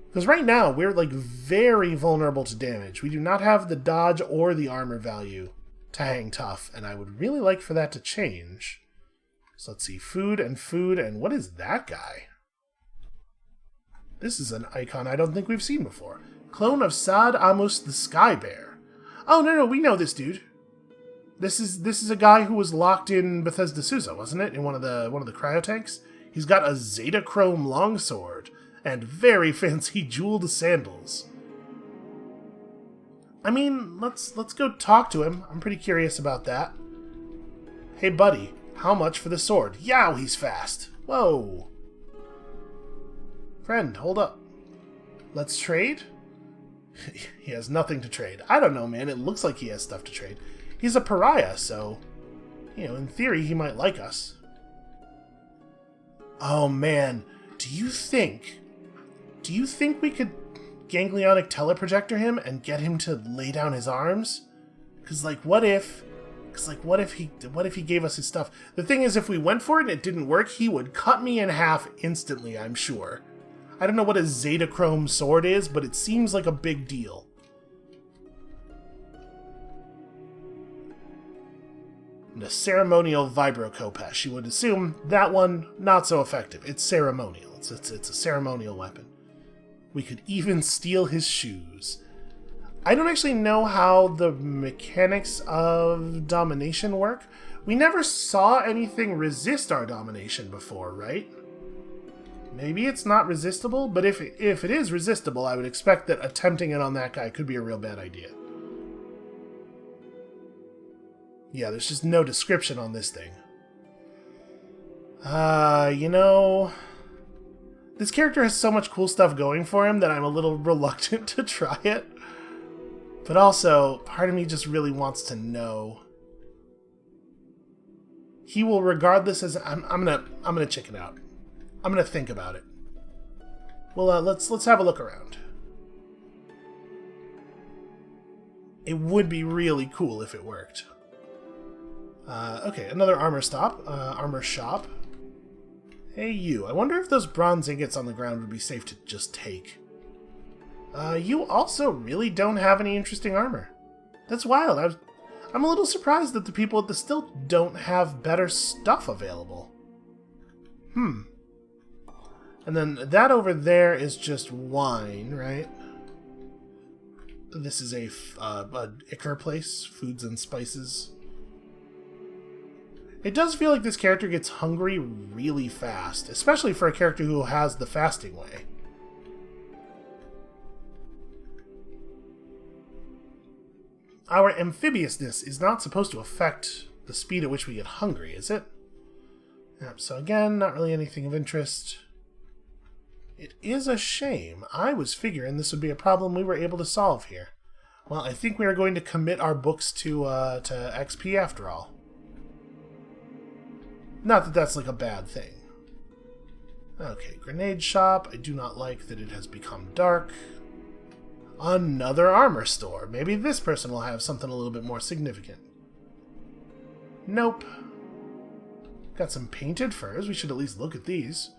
Because right now, we're, like, very vulnerable to damage. We do not have the dodge or the armor value to hang tough, and I would really like for that to change. So let's see, food, and what is that guy? This is an icon I don't think we've seen before. Clone of Sad Amos the Sky Bear. Oh, no, we know this dude. This is a guy who was locked in Bethesda Suza, wasn't it? In one of the cryotanks? He's got a Zetachrome longsword and very fancy jeweled sandals. I mean, let's go talk to him. I'm pretty curious about that. Hey, buddy, how much for the sword? Yow, he's fast. Whoa. Friend, hold up. Let's trade? He has nothing to trade. I don't know, man. It looks like he has stuff to trade. He's a pariah, so, you know, in theory, he might like us. Oh, man. Do you think we could ganglionic teleprojector him and get him to lay down his arms? Because, like, what if he gave us his stuff? The thing is, if we went for it and it didn't work, he would cut me in half instantly, I'm sure. I don't know what a Zetachrome sword is, but it seems like a big deal. And a ceremonial vibro Khopesh. You would assume that one, not so effective. It's ceremonial. It's a ceremonial weapon. We could even steal his shoes. I don't actually know how the mechanics of domination work. We never saw anything resist our domination before, right? Maybe it's not resistible, but if it is resistible, I would expect that attempting it on that guy could be a real bad idea. Yeah, there's just no description on this thing. You know... This character has so much cool stuff going for him that I'm a little reluctant to try it. But also, part of me just really wants to know. He will regard this as... I'm gonna chicken out. I'm gonna think about it. Well, let's have a look around. It would be really cool if it worked. Okay, another armor shop. Hey, you. I wonder if those bronze ingots on the ground would be safe to just take. You also really don't have any interesting armor. That's wild. I'm a little surprised that the people at the stilt don't have better stuff available. And then that over there is just wine, right? This is a Icar place, foods and spices. It does feel like this character gets hungry really fast, especially for a character who has the fasting way. Our amphibiousness is not supposed to affect the speed at which we get hungry, is it? Yep, so again, not really anything of interest. It is a shame. I was figuring this would be a problem we were able to solve here. Well, I think we are going to commit our books to XP after all. Not that that's like a bad thing. Okay, grenade shop. I do not like that it has become dark. Another armor store. Maybe this person will have something a little bit more significant. Nope. Got some painted furs. We should at least look at these.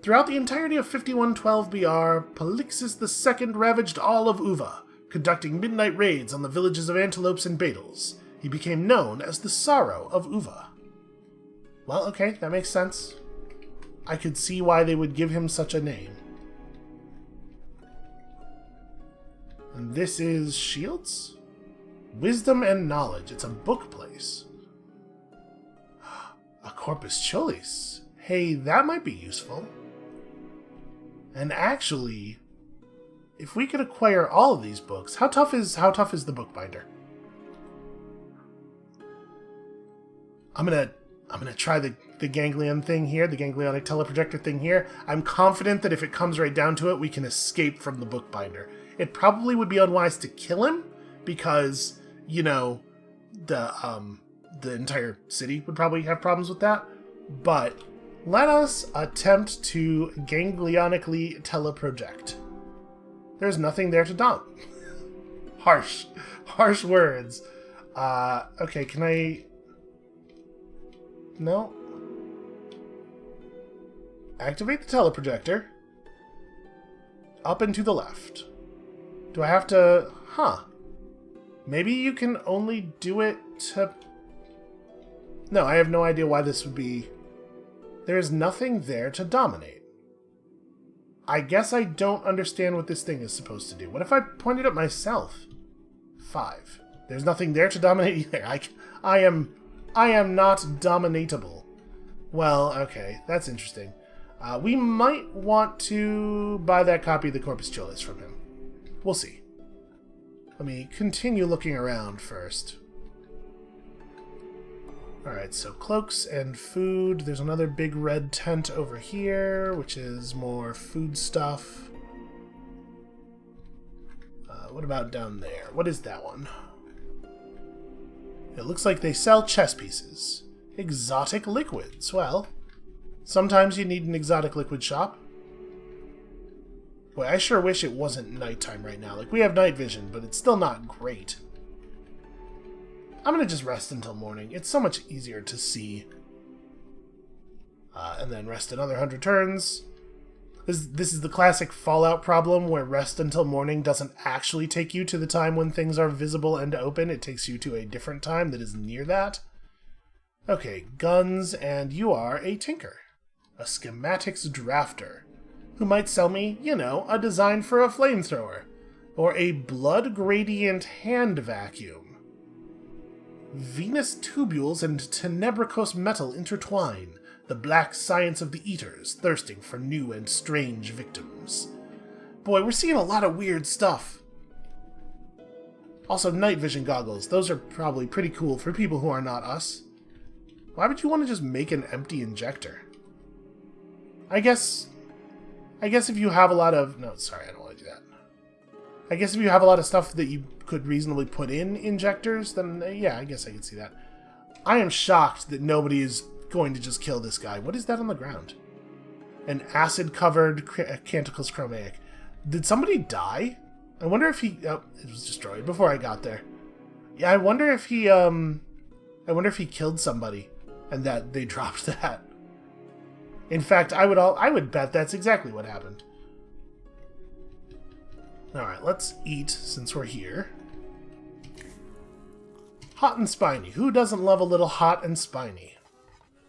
Throughout the entirety of 5112 BR, Polixus II ravaged all of Uva, conducting midnight raids on the villages of antelopes and beetles. He became known as the Sorrow of Uva. Well, okay, that makes sense. I could see why they would give him such a name. And this is Shields? Wisdom and Knowledge. It's a book place. A Corpus Cholis. Hey, that might be useful. And actually, if we could acquire all of these books, how tough is the bookbinder? I'm gonna try the ganglion thing here, the ganglionic teleprojector thing here. I'm confident that if it comes right down to it, we can escape from the bookbinder. It probably would be unwise to kill him because, you know, the entire city would probably have problems with that. But let us attempt to ganglionically teleproject. There's nothing there to dump. Harsh words. Okay, can I... No. Activate the teleprojector. Up and to the left. Do I have to... Huh. Maybe you can only do it to... No, I have no idea why this would be... There's nothing there to dominate. I guess I don't understand what this thing is supposed to do. What if I pointed it myself? 5. There's nothing there to dominate either. I am not dominatable. Well, okay, that's interesting. We might want to buy that copy of the Corpus Cholis from him. We'll see. Let me continue looking around first. Alright, so cloaks and food. There's another big red tent over here, which is more food stuff. What about down there? What is that one? It looks like they sell chess pieces. Exotic liquids. Well, sometimes you need an exotic liquid shop. Boy, I sure wish it wasn't nighttime right now. Like, we have night vision, but it's still not great. I'm gonna just rest until morning. It's so much easier to see. And then rest another 100 turns. This is the classic Fallout problem where rest until morning doesn't actually take you to the time when things are visible and open. It takes you to a different time that is near that. Okay, guns, and you are a tinker. A schematics drafter. Who might sell me, you know, a design for a flamethrower. Or a blood gradient hand vacuum. Venus tubules and tenebricose metal intertwine. The black science of the eaters, thirsting for new and strange victims. Boy, we're seeing a lot of weird stuff. Also, night vision goggles. Those are probably pretty cool for people who are not us. Why would you want to just make an empty injector? I guess if you have a lot of... No, sorry, I don't want to do that. I guess if you have a lot of stuff that you could reasonably put in injectors, then yeah, I guess I can see that. I am shocked that nobody is going to just kill this guy. What is that on the ground? An acid-covered Canticles Chromatic. Did somebody die? I wonder if he... Oh, it was destroyed before I got there. Yeah, I wonder if he killed somebody and that they dropped that. In fact, I would bet that's exactly what happened. Alright, let's eat since we're here. Hot and spiny. Who doesn't love a little hot and spiny?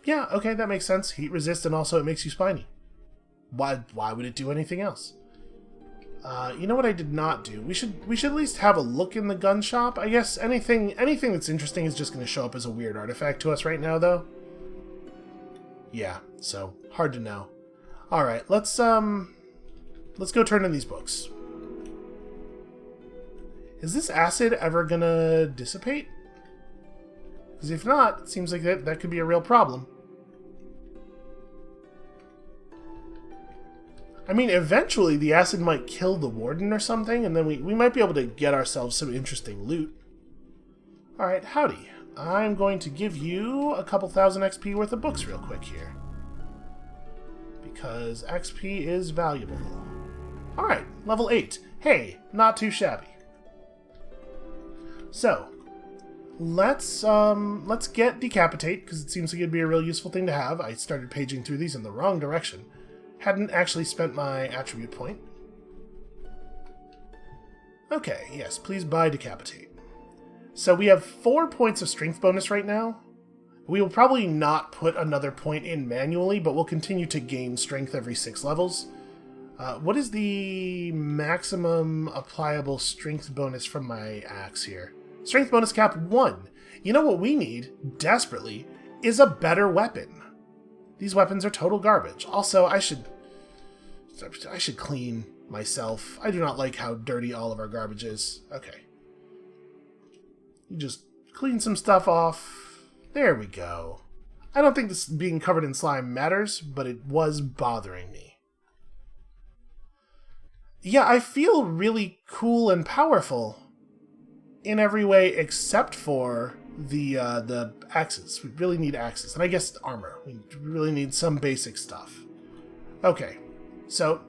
Yeah, okay, that makes sense. Heat resist and also it makes you spiny. Why would it do anything else? You know what I did not do? We should at least have a look in the gun shop. I guess anything that's interesting is just going to show up as a weird artifact to us right now, though. Yeah, so hard to know. All right, let's go turn in these books. Is this acid ever gonna dissipate? Because if not, it seems like that could be a real problem. I mean, eventually the acid might kill the warden or something, and then we might be able to get ourselves some interesting loot. Alright, howdy. I'm going to give you a couple thousand XP worth of books real quick here. Because XP is valuable. Alright, level 8. Hey, not too shabby. So, let's get Decapitate, because it seems like it'd be a real useful thing to have. I started paging through these in the wrong direction. Hadn't actually spent my attribute point. Okay, yes, please buy Decapitate. So we have 4 points of strength bonus right now. We will probably not put another point in manually, but we'll continue to gain strength every 6 levels. What is the maximum applicable strength bonus from my axe here? Strength bonus cap 1. You know what we need, desperately, is a better weapon. These weapons are total garbage. Also, I should clean myself. I do not like how dirty all of our garbage is. Okay. You just clean some stuff off. There we go. I don't think this being covered in slime matters, but it was bothering me. Yeah, I feel really cool and powerful in every way except for the axes. We really need axes. And I guess armor. We really need some basic stuff. Okay. So,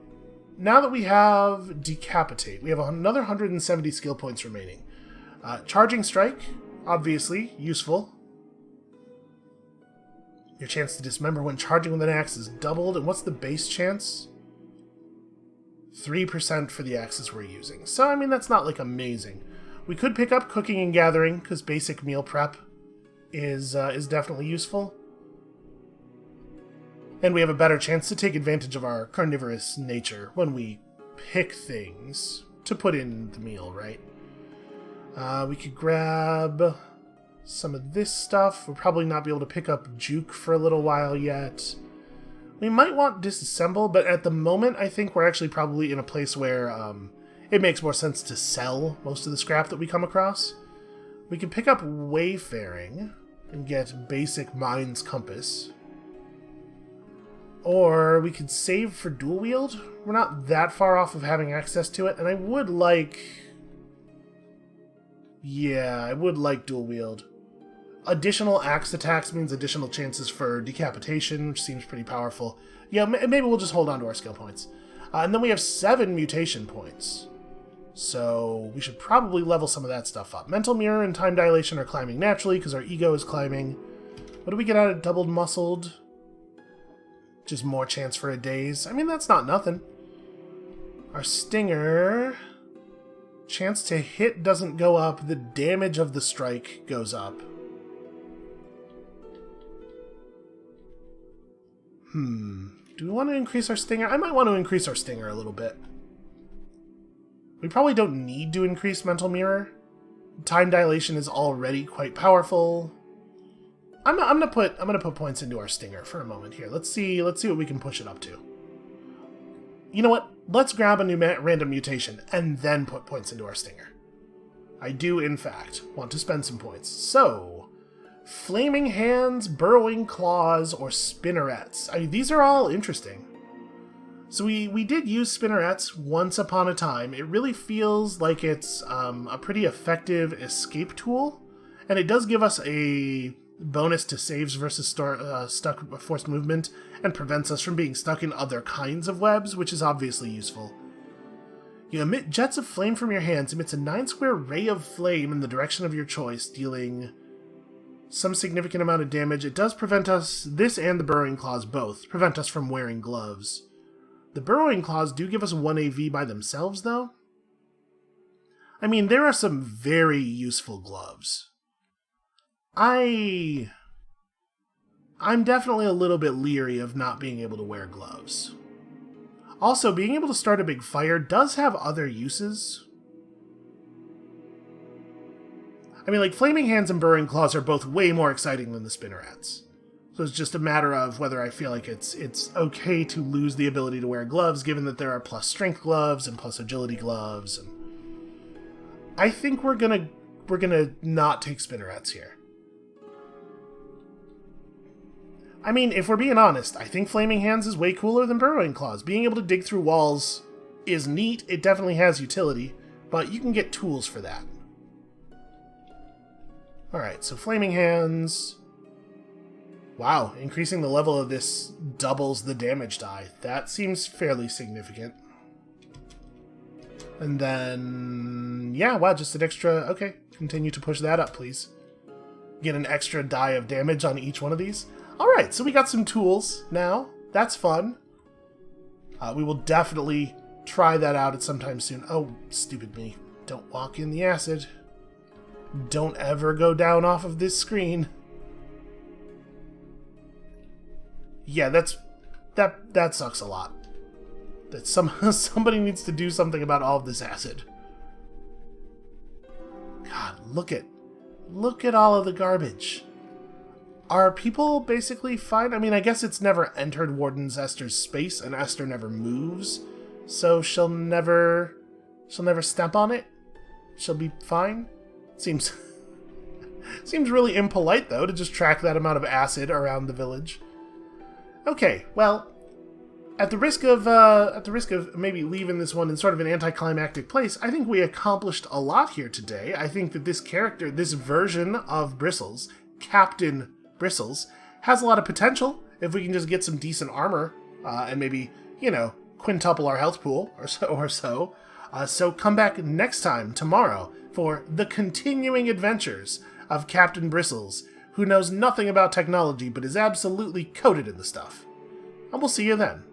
now that we have Decapitate, we have another 170 skill points remaining. Charging Strike, obviously, useful. Your chance to dismember when charging with an axe is doubled. And what's the base chance? 3% for the axes we're using. So, I mean, that's not, like, amazing. We could pick up Cooking and Gathering, because basic meal prep is definitely useful. And we have a better chance to take advantage of our carnivorous nature when we pick things to put in the meal, right? We could grab some of this stuff. We'll probably not be able to pick up Juke for a little while yet. We might want Disassemble, but at the moment I think we're actually probably in a place where it makes more sense to sell most of the scrap that we come across. We can pick up Wayfaring and get basic Mind's Compass. Or we could save for Dual Wield. We're not that far off of having access to it, and I would like... Yeah, I would like Dual Wield. Additional axe attacks means additional chances for decapitation, which seems pretty powerful. Yeah, maybe we'll just hold on to our skill points. And then we have 7 mutation points. So we should probably level some of that stuff up. Mental Mirror and Time Dilation are climbing naturally because our ego is climbing. What do we get out of Doubled Muscled? Just more chance for a daze. I mean, that's not nothing. Our Stinger... Chance to hit doesn't go up. The damage of the strike goes up. Do we want to increase our Stinger? I might want to increase our Stinger a little bit. We probably don't need to increase Mental Mirror. Time Dilation is already quite powerful. I'm gonna put points into our Stinger for a moment here. Let's see what we can push it up to. You know what? Let's grab a new random mutation and then put points into our Stinger. I do, in fact, want to spend some points. So, Flaming Hands, Burrowing Claws, or Spinnerets. I mean, these are all interesting. So we did use Spinnerets once upon a time. It really feels like it's a pretty effective escape tool, and it does give us a bonus to saves versus stuck forced movement, and prevents us from being stuck in other kinds of webs, which is obviously useful. You emit jets of flame from your hands, emits a 9-square ray of flame in the direction of your choice, dealing some significant amount of damage. It does prevent us, this and the Burrowing Claws both, prevent us from wearing gloves. The Burrowing Claws do give us 1 AV by themselves, though. I mean, there are some very useful gloves. I'm definitely a little bit leery of not being able to wear gloves. Also, being able to start a big fire does have other uses. I mean, like, Flaming Hands and Burrowing Claws are both way more exciting than the Spinnerets. So it's just a matter of whether I feel like it's okay to lose the ability to wear gloves, given that there are plus strength gloves and plus agility gloves. And I think we're gonna not take Spinnerets here. I mean, if we're being honest, I think Flaming Hands is way cooler than Burrowing Claws. Being able to dig through walls is neat. It definitely has utility, but you can get tools for that. Alright, so Flaming Hands. Wow, increasing the level of this doubles the damage die. That seems fairly significant. And then, yeah, wow, just an extra, okay, continue to push that up, please. Get an extra die of damage on each one of these. Alright, so we got some tools now. That's fun. We will definitely try that out at some time soon. Oh, stupid me. Don't walk in the acid. Don't ever go down off of this screen. Yeah, that sucks a lot. That somebody needs to do something about all of this acid. God, look at all of the garbage. Are people basically fine? I mean, I guess it's never entered Warden Esther's space, and Esther never moves, so she'll never step on it. She'll be fine. Seems really impolite, though, to just track that amount of acid around the village. Okay, well, at the risk of maybe leaving this one in sort of an anticlimactic place, I think we accomplished a lot here today. I think that this character, this version of Bristles, Captain Bristles, has a lot of potential if we can just get some decent armor and maybe, quintuple our health pool or so. So come back next time, tomorrow, for the continuing adventures of Captain Bristles, who knows nothing about technology but is absolutely coated in the stuff. And we'll see you then.